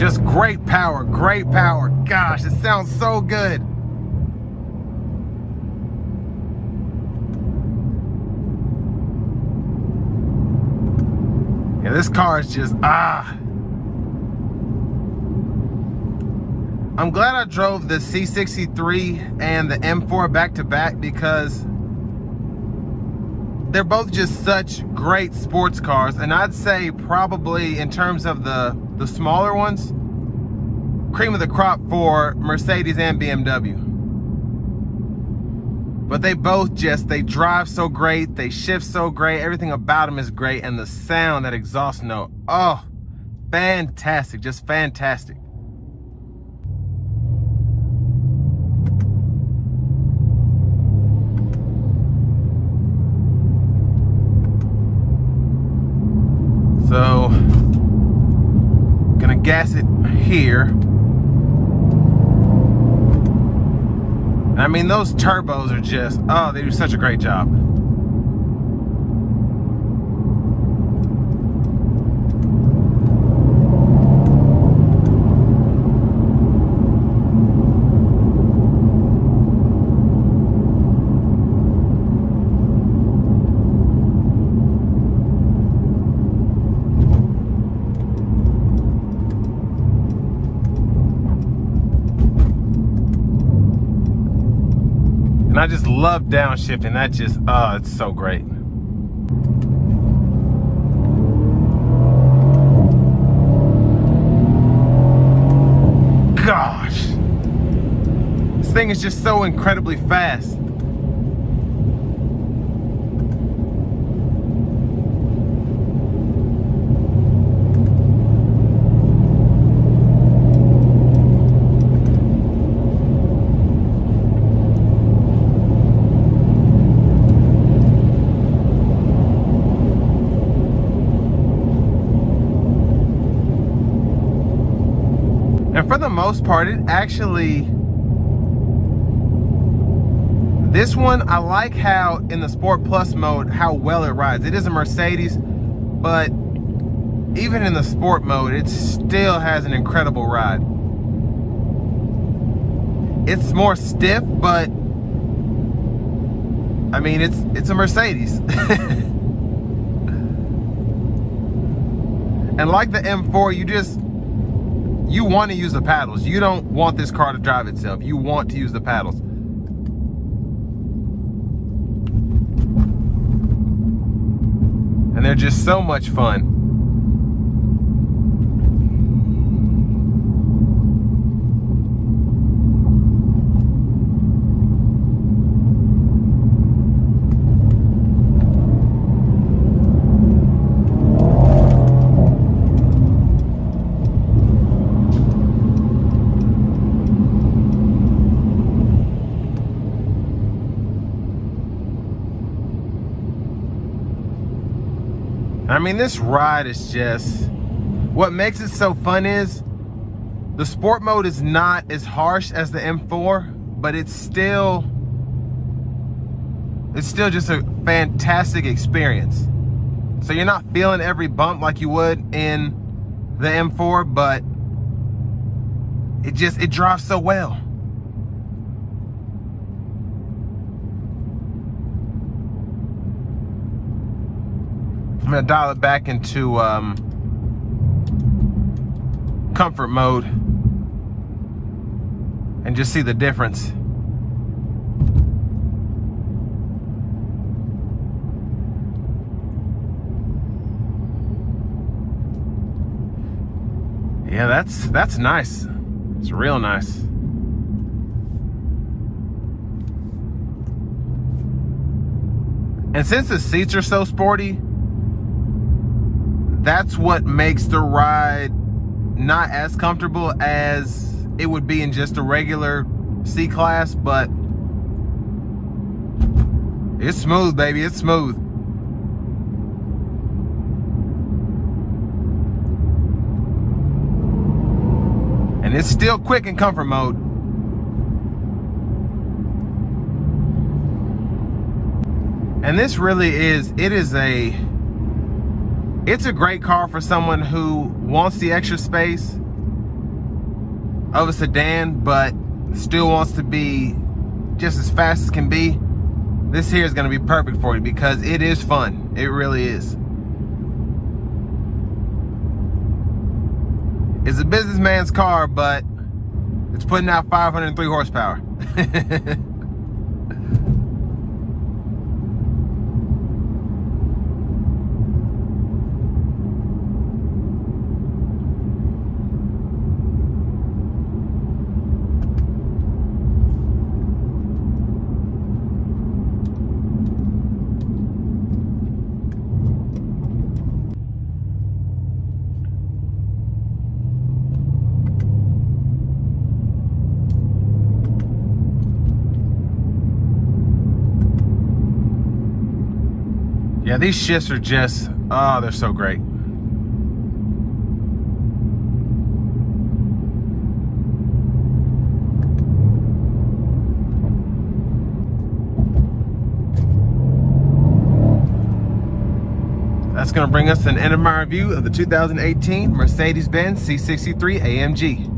Just great power, great power. Gosh, it sounds so good. Yeah, this car is just, I'm glad I drove the C63 and the M4 back to back because they're both just such great sports cars. And I'd say probably in terms of the smaller ones, cream of the crop for Mercedes and BMW. But they both just, they drive so great, they shift so great, everything about them is great, and the sound, that exhaust note, oh, fantastic, just fantastic. So, gonna gas it here. I mean, those turbos are just, oh, they do such a great job. And I just love downshifting. That just, oh, it's so great. Gosh. This thing is just so incredibly fast. And for the most part, it actually, this one, I like how in the Sport Plus mode, how well it rides. It is a Mercedes, but even in the Sport mode, it still has an incredible ride. It's more stiff, but I mean, it's a Mercedes. And like the M4, you want to use the paddles. You don't want this car to drive itself. You want to use the paddles. And they're just so much fun. I mean, this ride is just, what makes it so fun is the sport mode is not as harsh as the M4, but it's still just a fantastic experience. So you're not feeling every bump like you would in the M4, but it drives so well. I'm gonna dial it back into comfort mode and just see the difference. Yeah, that's nice. It's real nice. And since the seats are so sporty, that's what makes the ride not as comfortable as it would be in just a regular C-Class, but it's smooth, baby, it's smooth. And it's still quick in comfort mode. And this really is, it's a great car for someone who wants the extra space, of a sedan, but still wants to be just as fast as can be, this here is going to be perfect for you because it is fun. It really is. It's a businessman's car, but it's putting out 503 horsepower. Yeah, these shifts are just, oh, they're so great. That's going to bring us to the end of my review of the 2018 Mercedes-Benz C63 AMG.